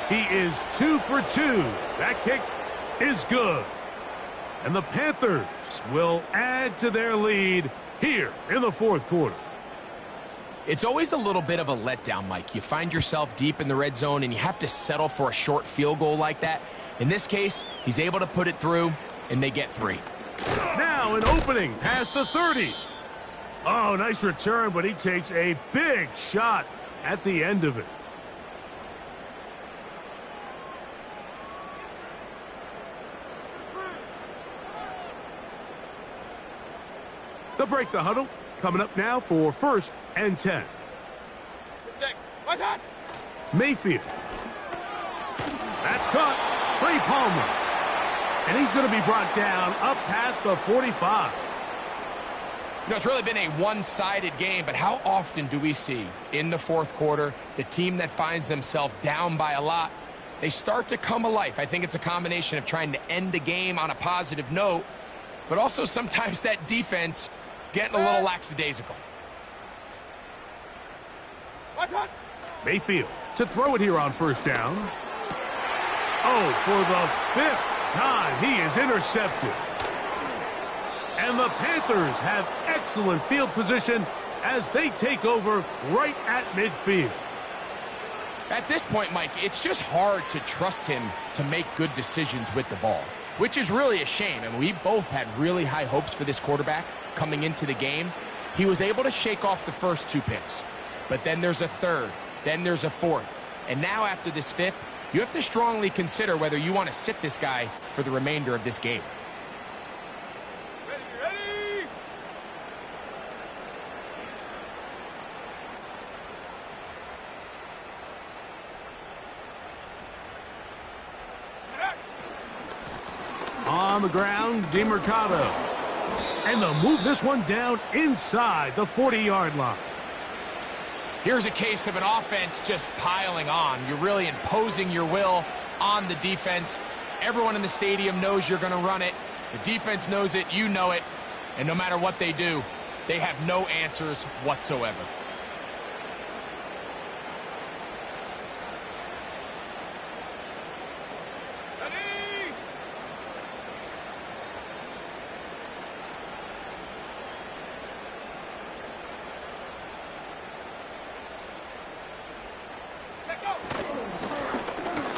[SPEAKER 1] He is 2 for 2. That kick is good. And the Panthers will add to their lead here in the fourth quarter.
[SPEAKER 2] It's always a little bit of a letdown, Mike. You find yourself deep in the red zone and you have to settle for a short field goal like that. In this case, he's able to put it through and they get 3.
[SPEAKER 1] Now an opening past the 30. Oh, nice return, but he takes a big shot at the end of it. They'll break the huddle. Coming up now for 1st and 10. Mayfield. That's caught. Trey Palmer. And he's going to be brought down up past the 45.
[SPEAKER 2] You know, it's really been a one-sided game, but how often do we see in the fourth quarter the team that finds themselves down by a lot, they start to come alive? I think it's a combination of trying to end the game on a positive note, but also sometimes that defense getting a little lackadaisical.
[SPEAKER 1] Mayfield to throw it here on 1st down. Oh, for the 5th time, he is intercepted. And the Panthers have excellent field position as they take over right at midfield.
[SPEAKER 2] At this point, Mike, it's just hard to trust him to make good decisions with the ball, which is really a shame. And we both had really high hopes for this quarterback coming into the game. He was able to shake off the first 2 picks, but then there's a 3rd, then there's a 4th. And now after this 5th, you have to strongly consider whether you want to sit this guy for the remainder of this game.
[SPEAKER 3] Ready.
[SPEAKER 1] On the ground, DeMercado. And they'll move this one down inside the 40-yard line.
[SPEAKER 2] Here's a case of an offense just piling on. You're really imposing your will on the defense. Everyone in the stadium knows you're going to run it. The defense knows it, you know it. And no matter what they do, they have no answers whatsoever.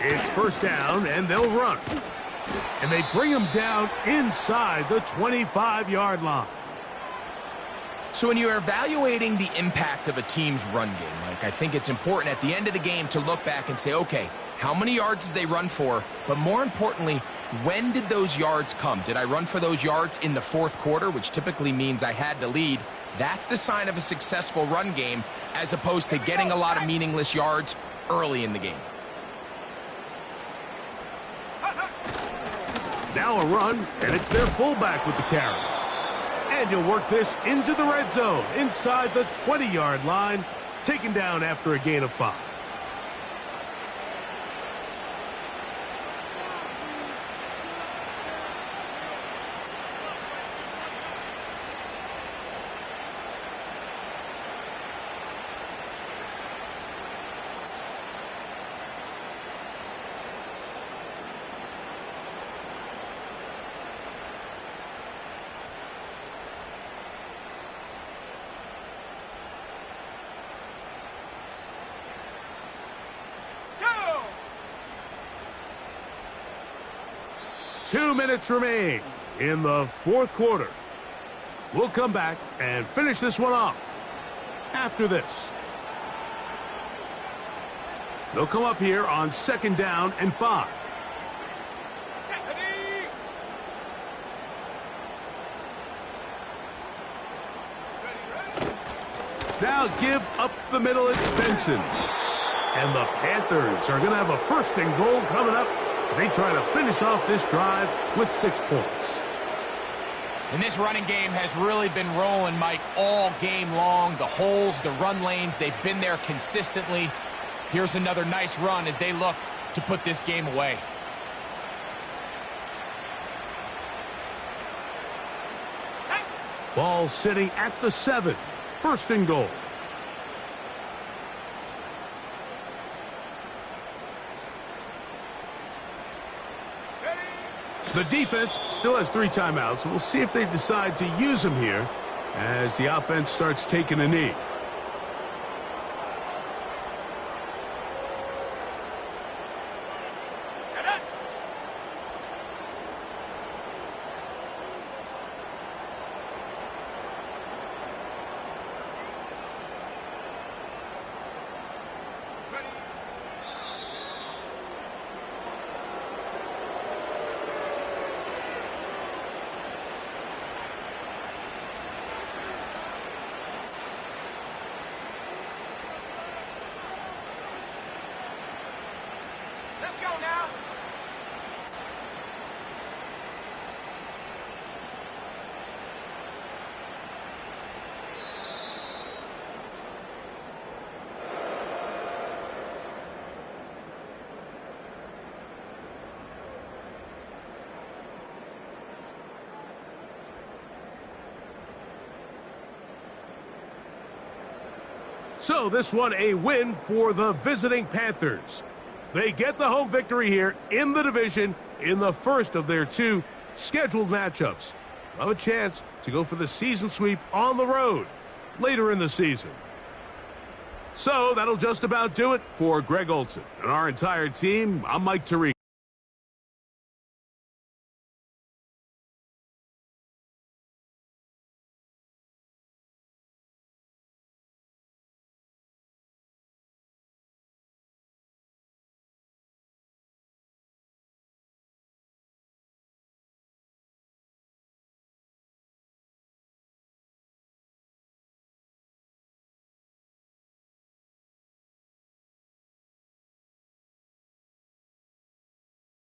[SPEAKER 1] It's 1st down, and they'll run. And they bring him down inside the 25-yard line.
[SPEAKER 2] So when you're evaluating the impact of a team's run game, Mike, I think it's important at the end of the game to look back and say, okay, how many yards did they run for? But more importantly, when did those yards come? Did I run for those yards in the fourth quarter, which typically means I had to lead? That's the sign of a successful run game, as opposed to getting a lot of meaningless yards early in the game.
[SPEAKER 1] Now a run, and it's their fullback with the carry. And he'll work this into the red zone, inside the 20-yard line, taken down after a gain of 5.
[SPEAKER 3] Go!
[SPEAKER 1] 2 minutes remain in the fourth quarter. We'll come back and finish this one off after this. They'll come up here on 2nd down and 5.
[SPEAKER 3] Ready.
[SPEAKER 1] Now give up the middle. It's Benson. And the Panthers are going to have a first and goal coming up as they try to finish off this drive with 6 points.
[SPEAKER 2] And this running game has really been rolling, Mike, all game long. The holes, the run lanes, they've been there consistently. Here's another nice run as they look to put this game away.
[SPEAKER 1] Ball sitting at the 7. First and goal. The defense still has 3 timeouts. We'll see if they decide to use them here as the offense starts taking a knee.
[SPEAKER 3] Let's go now.
[SPEAKER 1] So this one a win for the visiting Panthers. They get the home victory here in the division in the first of their 2 scheduled matchups. They'll have a chance to go for the season sweep on the road later in the season. So that'll just about do it for Greg Olson and our entire team. I'm Mike Tariq.